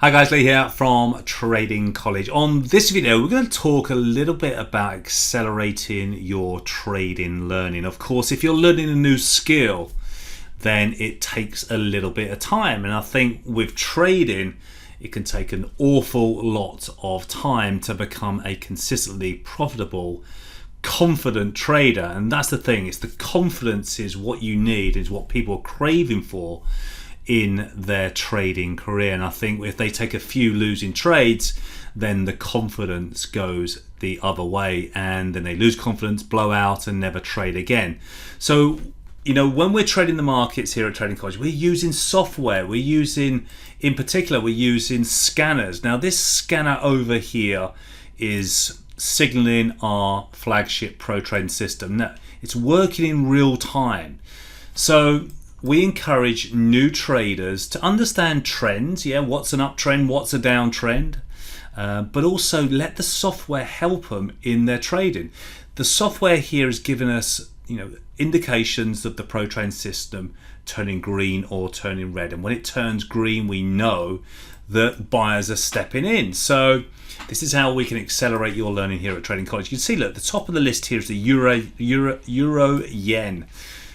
Hi guys, Lee here from Trading College. On this video, we're going to talk a little bit about accelerating your trading learning. Of course, if you're learning a new skill, then it takes a little bit of time. And I think with trading, it can take an awful lot of time to become a consistently profitable, confident trader. And that's the thing, it's the confidence is what you need, is what people are craving for in their trading career. And I think if they take a few losing trades, then the confidence goes the other way, and then they lose confidence, blow out, and never trade again. So when we're trading the markets here at Trading College, we're using software. In particular, we're using scanners. Now this scanner over here is signaling our flagship pro trading system. Now it's working in real time. So we encourage new traders to understand trends. What's an uptrend, what's a downtrend, but also let the software help them in their trading. The software here is giving us, indications of the pro trading system turning green or turning red. And when it turns green, we know that buyers are stepping in. So this is how we can accelerate your learning here at Trading College. You can see, look, the top of the list here is the euro yen.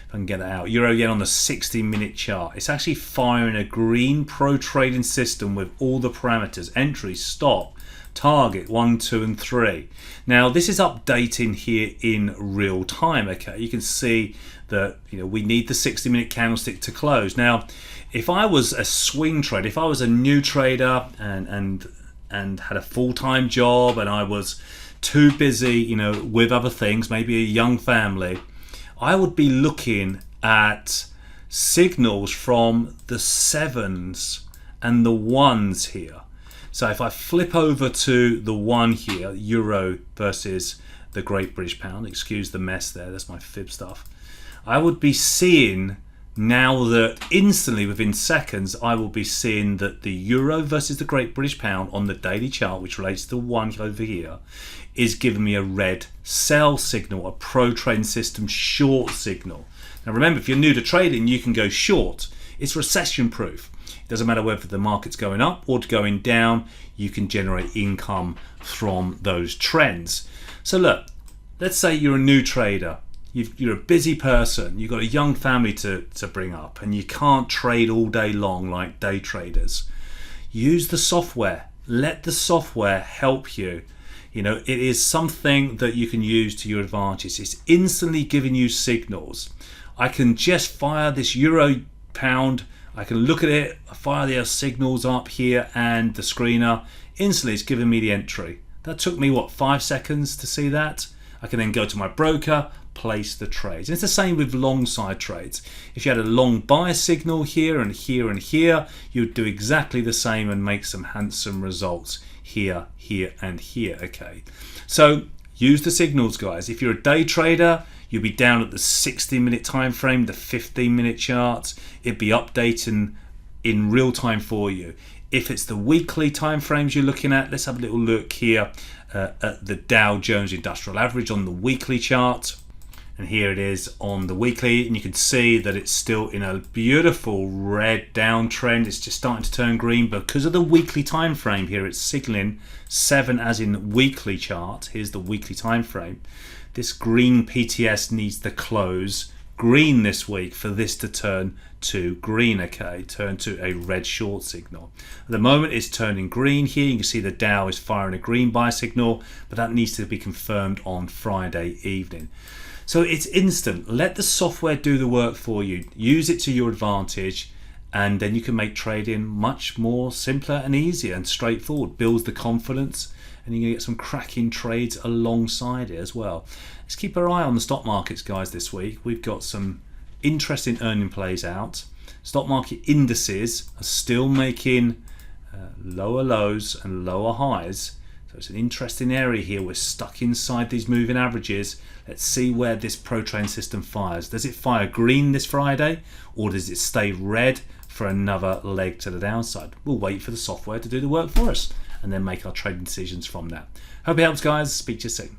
If I can get that out, euro yen on the 60-minute chart. It's actually firing a green pro trading system with all the parameters: entry, stop, target 1, 2 and 3. Now this is updating here in real time. Okay, you can see that we need the 60-minute candlestick to close. Now if I was a swing trader, if I was a new trader and had a full-time job and I was too busy with other things, maybe a young family, I would be looking at signals from the 7s and the 1s here. So if I flip over to the 1 here, euro versus the Great British Pound, excuse the mess there, that's my fib stuff, I would be seeing now that instantly within seconds, I will be seeing that the euro versus the Great British Pound on the daily chart, which relates to the 1 over here, is giving me a red sell signal, a pro trading system short signal. Now remember, if you're new to trading, you can go short. It's recession proof. It doesn't matter whether the market's going up or going down, you can generate income from those trends. So look, let's say you're a new trader. You're a busy person, you've got a young family to bring up, and you can't trade all day long like day traders. Use the software. Let the software help you. It is something that you can use to your advantage. It's instantly giving you signals. I can just fire this euro pound, I can look at it, fire the signals up here, and the screener instantly is giving me the entry. That took me 5 seconds to see that. I can then go to my broker, place the trades. And it's the same with long side trades. If you had a long buy signal here and here and here, you would do exactly the same and make some handsome results here, here and here. Okay, so use the signals, guys. If you're a day trader, you'll be down at the 60-minute time frame, the 15-minute charts. It'd be updating in real time for you. If it's the weekly time frames you're looking at, let's have a little look here at the Dow Jones Industrial Average on the weekly chart. And here it is on the weekly, and you can see that it's still in a beautiful red downtrend. It's just starting to turn green because of the weekly time frame here. It's signaling 7 as in weekly chart. Here's the weekly time frame. This green PTS needs to close green this week for this to turn to green. Okay, turn to a red short signal. At the moment it's turning green here. You can see the Dow is firing a green buy signal, but that needs to be confirmed on Friday evening. So it's instant. Let the software do the work for you. Use it to your advantage, and then you can make trading much more simpler and easier and straightforward. Builds the confidence, and you're going to get some cracking trades alongside it as well. Let's keep our eye on the stock markets, guys, this week. We've got some interesting earning plays out. Stock market indices are still making lower lows and lower highs. So it's an interesting area here. We're stuck inside these moving averages. Let's see where this pro trading system fires. Does it fire green this Friday, or does it stay red for another leg to the downside? We'll wait for the software to do the work for us and then make our trading decisions from that. Hope it helps, guys. Speak to you soon.